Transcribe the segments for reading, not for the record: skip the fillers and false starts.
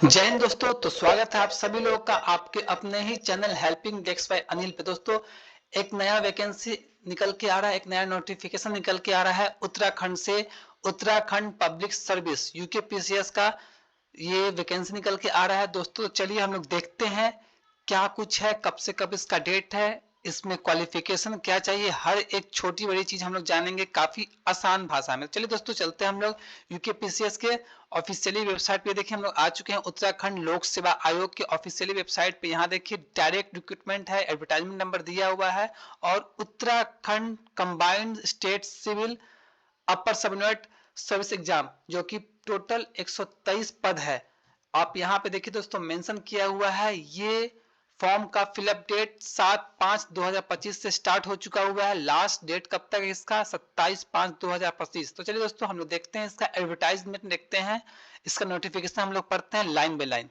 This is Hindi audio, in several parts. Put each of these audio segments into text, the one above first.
जय हिंद दोस्तों। तो स्वागत है आप सभी लोगों का आपके अपने ही channel helping desk by Anil पे। दोस्तों, एक नया वैकेंसी निकल के आ रहा है, एक नया नोटिफिकेशन निकल के आ रहा है उत्तराखंड से। उत्तराखंड पब्लिक सर्विस यूकेपीसीएस का ये वैकेंसी निकल के आ रहा है दोस्तों। चलिए हम लोग देखते हैं क्या कुछ है, कब से कब इसका डेट है, इसमें क्वालिफिकेशन क्या चाहिए, हर एक छोटी बड़ी चीज हम लोग जानेंगे काफी आसान भाषा में। चलिए दोस्तों चलते हैं हम लोग यूकेपीसीएस के ऑफिशियली वेबसाइट पे। देखिए हम लोग आ चुके हैं उत्तराखंड लोक सेवा आयोग के ऑफिशियली वेबसाइट पे। यहाँ देखिए डायरेक्ट रिक्रूटमेंट है, एडवर्टाइजमेंट नंबर दिया हुआ है और उत्तराखंड कंबाइंड स्टेट सिविल अपर सबऑर्डिनेट सर्विस एग्जाम जो कि टोटल 123 पद है। आप यहाँ पे देखिए दोस्तों मेंशन किया हुआ है। ये फॉर्म का फिलअप डेट 7/5/2025 से स्टार्ट हो चुका हुआ है। लास्ट डेट कब तक है इसका? 27/5/2025। तो चलिए दोस्तों हम लोग देखते हैं इसका एडवर्टाइजमेंट, देखते हैं इसका नोटिफिकेशन, हम लोग पढ़ते हैं लाइन बाय लाइन।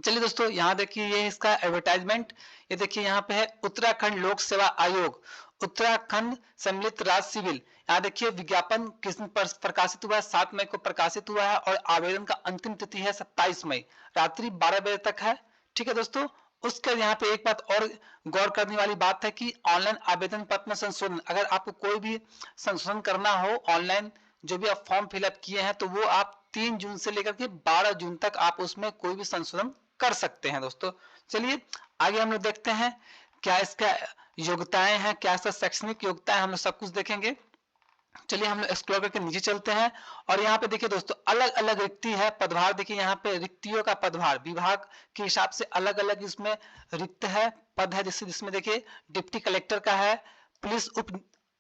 चलिए दोस्तों यहाँ देखिए ये इसका एडवर्टाइजमेंट। ये देखिए यहाँ पे है उत्तराखंड लोक सेवा आयोग, उत्तराखंड सम्मिलित राज्य सिविल। यहाँ देखिए विज्ञापन किस दिन प्रकाशित हुआ है? 7 मई को प्रकाशित हुआ है और आवेदन का अंतिम तिथि है 27 मई, रात्रि 12 बजे तक है। ठीक है दोस्तों। उसके यहाँ पे एक बात और गौर करने वाली बात है कि ऑनलाइन आवेदन पत्र में संशोधन, अगर आपको कोई भी संशोधन करना हो ऑनलाइन, जो भी आप फॉर्म फिलअप किए हैं तो वो आप 3 जून से लेकर के 12 जून तक आप उसमें कोई भी संशोधन कर सकते हैं दोस्तों। चलिए आगे हम लोग देखते हैं क्या इसका योग्यताएं हैं, क्या इसका शैक्षणिक योग्यता है, हम लोग सब कुछ देखेंगे। चलिए हम लोग एक्सप्लोर करके नीचे चलते हैं और यहाँ पे देखिए दोस्तों अलग अलग रिक्ति है, पदभार देखिए यहाँ पे रिक्तियों का पदभार विभाग के हिसाब से अलग अलग इसमें रिक्त है, पद है। जिसमें देखिए डिप्टी कलेक्टर का है, पुलिस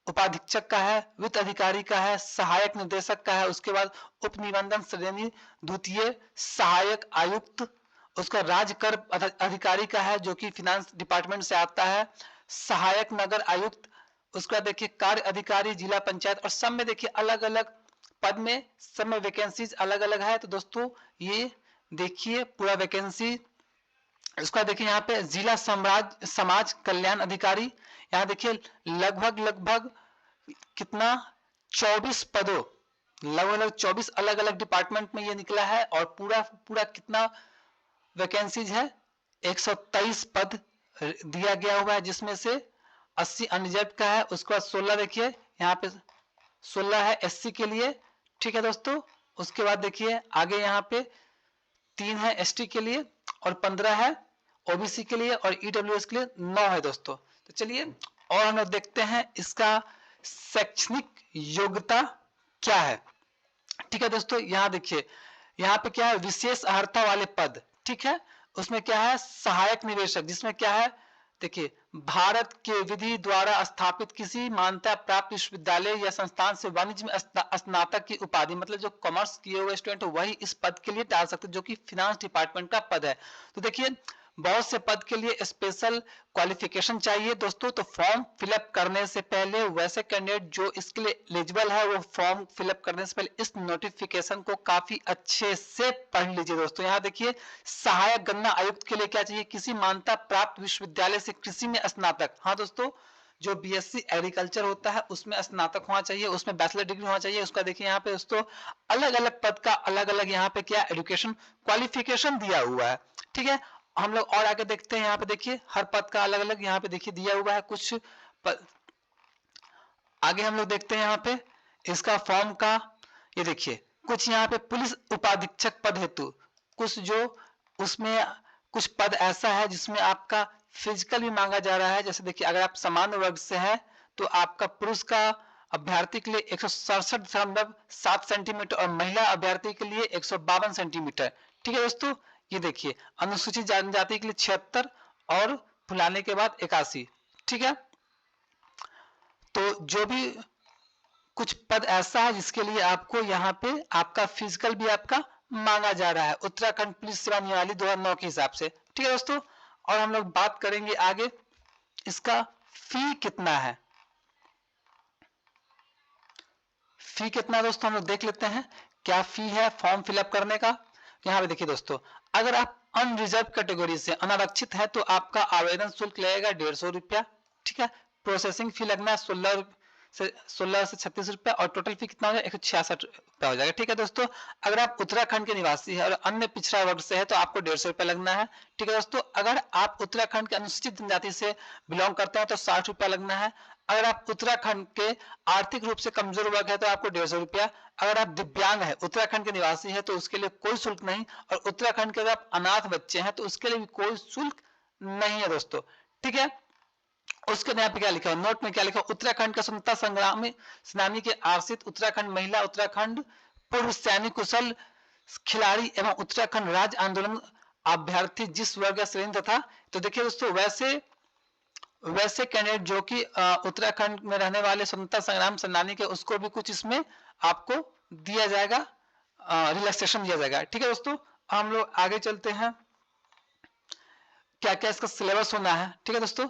उपाधीक्षक का है, वित्त अधिकारी का है, सहायक निर्देशक का है, उसके बाद उप निबंधन श्रेणी द्वितीय सहायक आयुक्त, उसका राज्य कर अधिकारी का है जो कि फिनांस डिपार्टमेंट से आता है, सहायक नगर आयुक्त, उसका देखिए कार्य अधिकारी जिला पंचायत। और सब में देखिए अलग अलग पद में सब में वैकेंसीज अलग अलग है। तो दोस्तों ये देखिए पूरा वैकेंसी। इसका देखिए यहाँ पे जिला समाज कल्याण अधिकारी, यहाँ देखिए लगभग कितना 24 पदों, लगभग 24 अलग अलग डिपार्टमेंट में ये निकला है और पूरा पूरा कितना वैकेंसीज है? 123 पद दिया गया हुआ है, जिसमें से 80 अनरिजर्व का है। उसके बाद 16 देखिए यहाँ पे 16 है एससी के लिए। ठीक है दोस्तों। उसके बाद देखिए आगे यहाँ पे 3 है एसटी के लिए और 15 है ओबीसी के लिए और ईडब्ल्यूएस के लिए 9 है दोस्तों। तो चलिए और हम लोग देखते हैं इसका शैक्षणिक योग्यता क्या है। ठीक है दोस्तों। यहाँ देखिए यहाँ पे क्या है? विशेष अर्हता वाले पद। ठीक है। उसमें क्या है? सहायक निवेशक, जिसमें क्या है देखिए भारत के विधि द्वारा स्थापित किसी मान्यता प्राप्त विश्वविद्यालय या संस्थान से वाणिज्य में स्नातक की उपाधि, मतलब जो कॉमर्स किए हुए स्टूडेंट वही इस पद के लिए डाल सकते, जो कि फिनांस डिपार्टमेंट का पद है। तो देखिए बहुत से पद के लिए स्पेशल क्वालिफिकेशन चाहिए दोस्तों। तो फॉर्म फिलअप करने से पहले वैसे कैंडिडेट जो इसके लिए एलिजिबल है वो फॉर्म फिलअप करने से पहले इस नोटिफिकेशन को काफी अच्छे से पढ़ लीजिए दोस्तों। यहाँ देखिए सहायक गन्ना आयुक्त के लिए क्या चाहिए? किसी मान्यता प्राप्त विश्वविद्यालय से कृषि में स्नातक। हाँ दोस्तों, जो बीएससी एग्रीकल्चर होता है उसमें स्नातक होना चाहिए, उसमें बैचलर डिग्री होना चाहिए। उसका देखिए यहाँ पे दोस्तों अलग अलग पद का अलग अलग यहाँ पे क्या एजुकेशन क्वालिफिकेशन दिया हुआ है। ठीक है। हम लोग और आगे देखते हैं। यहाँ पे देखिए हर पद का अलग अलग यहाँ पे देखिए दिया हुआ है कुछ पद। आगे हम लोग देखते हैं यहाँ पे इसका फॉर्म का। ये देखिए कुछ यहाँ पे पुलिस उपाधीक्षक पद हेतु कुछ जो उसमें कुछ पद ऐसा है जिसमें आपका फिजिकल भी मांगा जा रहा है। जैसे देखिए अगर आप सामान्य वर्ग से है तो आपका पुरुष का अभ्यर्थी के लिए 167.7 सेंटीमीटर और महिला अभ्यर्थी के लिए 152 सेंटीमीटर। ठीक है दोस्तों। ये देखिए अनुसूचित जनजाति के लिए 76 और फुलाने के बाद 81। ठीक है। तो जो भी कुछ पद ऐसा है जिसके लिए आपको यहाँ पे आपका फिजिकल भी आपका मांगा जा रहा है उत्तराखंड पुलिस सेवा नियमावली 2009 के हिसाब से। ठीक है दोस्तों। और हम लोग बात करेंगे आगे इसका फी कितना है। फी कितना दोस्तों हम लोग देख लेते हैं क्या फी है फॉर्म फिलअप करने का। यहाँ पे देखिए दोस्तों अगर आप अनरिजर्व कैटेगरी से अनारक्षित है तो आपका आवेदन शुल्क लगेगा 150 रुपया। ठीक है। प्रोसेसिंग फी लगना है से 16 से 36 रुपया और टोटल फी कितना हो जाएगा 166 रुपया हो जाएगा। ठीक है दोस्तों, अगर आप उत्तराखंड के निवासी है और अन्य पिछड़ा वर्ग से है तो आपको 150 रुपया लगना है। ठीक है दोस्तों, अगर आप उत्तराखंड के अनुसूचित जनजाति से बिलोंग करते हैं तो 60 रुपया लगना है। अगर आप उत्तराखंड के आर्थिक रूप से कमजोर वर्ग है तो आपको 150 रुपया। अगर आप दिव्यांग है, उत्तराखंड के निवासी है तो उसके लिए कोई शुल्क नहीं, और उत्तराखंड के अगर आप अनाथ बच्चे हैं तो उसके लिए भी कोई शुल्क नहीं है दोस्तों। ठीक है, उसके यहाँ पे क्या लिखा है, नोट में क्या लिखा है, उत्तराखंड का स्वतंत्रता संग्राम सेनानी के आश्रित उत्तराखंड महिला, उत्तराखंड पूर्व सैनिक कुशल खिलाड़ी एवं उत्तराखंड राज्य आंदोलन अभ्यर्थी जिस वर्ग या श्रेणी तथा। तो देखिए दोस्तों, वैसे कैंडिडेट जो कि उत्तराखंड में रहने वाले स्वतंत्रता संग्राम सेनानी के, उसको भी कुछ इसमें आपको दिया जाएगा, रिलैक्सेशन दिया जाएगा। ठीक है दोस्तों, हम लोग आगे चलते हैं, क्या क्या इसका सिलेबस होना है। ठीक है दोस्तों,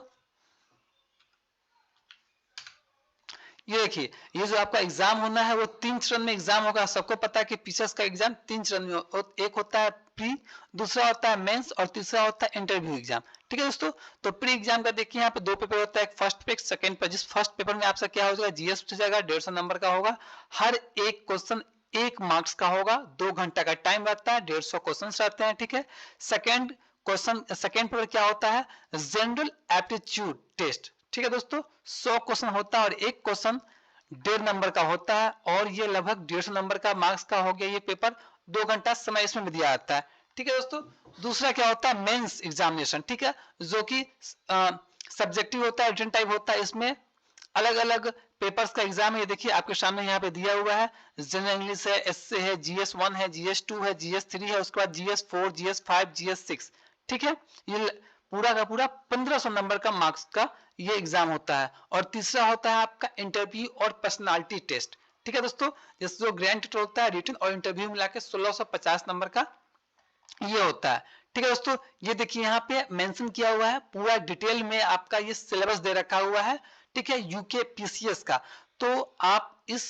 ये देखिए, ये जो आपका एग्जाम होना है वो 3 चरण में एग्जाम होगा। सबको पता है कि पीसीएस का एग्जाम 3 चरण में एक होता है प्री, दूसरा होता है मेंस और तीसरा होता है इंटरव्यू एग्जाम। ठीक है दोस्तों, तो प्री एग्जाम का देखिए यहाँ पे 2 पेपर होता है, एक फर्स्ट पेपर, सेकंड पेपर। जिस फर्स्ट पेपर में आपसे क्या हो जाएगा, जीएस पूछा जाएगा, 150 नंबर का होगा। हर एक क्वेश्चन 1 मार्क्स का होगा, 2 घंटा का टाइम रहता है, 150 क्वेश्चन रहते हैं। ठीक है, सेकेंड पेपर क्या होता है, जनरल एप्टीट्यूड टेस्ट। ठीक है दोस्तों, 100 क्वेश्चन होता है और एक क्वेश्चन 1.5 नंबर का होता है, और ये लगभग 150 नंबर का मार्क्स का हो गया ये पेपर। 2 घंटा समय इसमें भी दिया जाता है। ठीक है दोस्तों, दूसरा क्या होता है, मेंस एग्जामिनेशन। ठीक है, जो कि सब्जेक्टिव होता है, रिटन टाइप होता है। इसमें अलग अलग पेपर्स का एग्जाम है, ये देखिए आपके सामने यहाँ पे दिया हुआ है। जनरल इंग्लिश है, एसए है, जीएस 1 है, जीएस 2 है, जीएस 3 है, उसके बाद जीएस 4, जीएस 5, जीएस 6। ठीक है, ये पूरा का पूरा 1500 नंबर का मार्क्स का ये एग्जाम होता है। और तीसरा होता है आपका इंटरव्यू और पर्सनालिटी टेस्ट। ठीक है दोस्तों, जैसे जो ग्रैंड टेस्ट होता है, रिटन और इंटरव्यू मिला के 1650 नंबर का ये होता है। ठीक है दोस्तों, ये देखिए यहाँ पे मेंशन किया हुआ है, पूरा डिटेल में आपका ये सिलेबस दे रखा हुआ है। ठीक है, यूके पीसीएस का। तो आप इस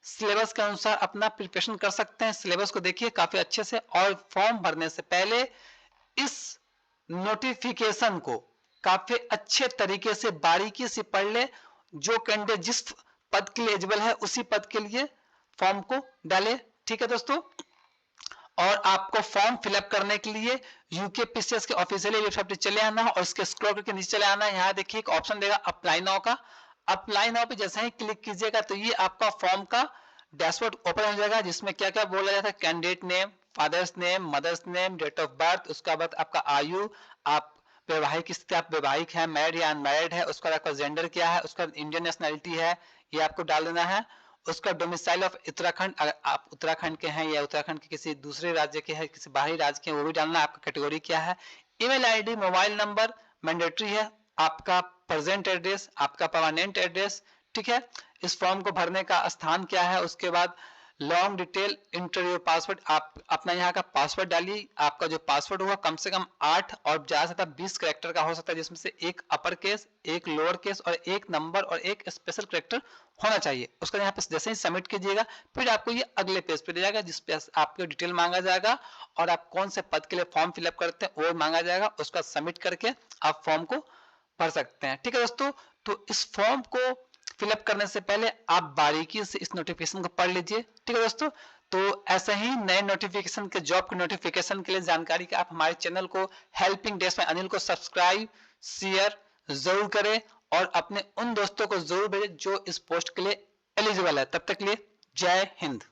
सिलेबस के अनुसार अपना प्रिपरेशन कर सकते हैं। सिलेबस को देखिए काफी अच्छे से, और फॉर्म भरने से पहले इस नोटिफिकेशन को काफी अच्छे तरीके से बारीकी से पढ़ ले। जो कैंडिडेट जिस पद के लिए एलिजिबल है उसी पद के लिए फॉर्म को डाले। ठीक है दोस्तों, और आपको फॉर्म फिलअप करने के लिए यूके पीसीएस के ऑफिशियल वेबसाइट पे चले आना है और इसके स्क्रॉल करके नीचे चले आना है। यहाँ देखिए एक ऑप्शन देगा अप्लाई नाउ का। अप्लाई नाउ पे जैसे ही क्लिक कीजिएगा तो ये आपका फॉर्म का डैशबोर्ड ओपन हो जाएगा, जिसमें क्या क्या बोला जाता है, candidate name, father's name, mother's name, date of birth, उसका बाद आपका आयु, आप वैवाहिक स्थिति, आप वैवाहिक है, मैरिड या अनमैरिड है, उसका आपका जेंडर क्या है, उसका इंडियन नेशनैलिटी है, ये आपको डाल देना है। उसका डोमिसाइल ऑफ उत्तराखंड, अगर आप उत्तराखंड के हैं या उत्तराखंड के किसी दूसरे राज्य के हैं, किसी बाहरी राज्य के हैं, वो भी डालना है। आपका कैटेगरी क्या है, email ID, mobile number mandatory है, आपका प्रेजेंट एड्रेस, आपका परमानेंट एड्रेस। ठीक है, इस फॉर्म को भरने का स्थान क्या है, उसके बाद लॉन्ग डिटेल, इंटरव्यू पासवर्ड, आप अपना यहाँ का पासवर्ड डालिए। आपका जो पासवर्ड होगा कम से कम 8 और ज्यादा से ज्यादा 20 कैरेक्टर का हो सकता है, जिसमें से एक अपर केस, एक लोअर केस और एक नंबर और एक स्पेशल कैरेक्टर होना चाहिए। उसका यहाँ पे जैसे ही सबमिट कीजिएगा फिर आपको ये अगले पेज पे ले जाएगा, जिसपे आपको डिटेल मांगा जाएगा और आप कौन से पद के लिए फॉर्म फिलअप करते हैं वो मांगा जाएगा। उसका सबमिट करके आप फॉर्म को भर सकते हैं। ठीक है दोस्तों, तो इस फॉर्म को फिलअप करने से पहले आप बारीकी से इस नोटिफिकेशन को पढ़ लीजिए। ठीक है दोस्तों, तो ऐसे ही नए नोटिफिकेशन के, जॉब के नोटिफिकेशन के लिए जानकारी के आप हमारे चैनल को हेल्पिंग डेस्क बाय अनिल को सब्सक्राइब, शेयर जरूर करें और अपने उन दोस्तों को जरूर भेजें जो इस पोस्ट के लिए एलिजिबल है। तब तक के लिए जय हिंद।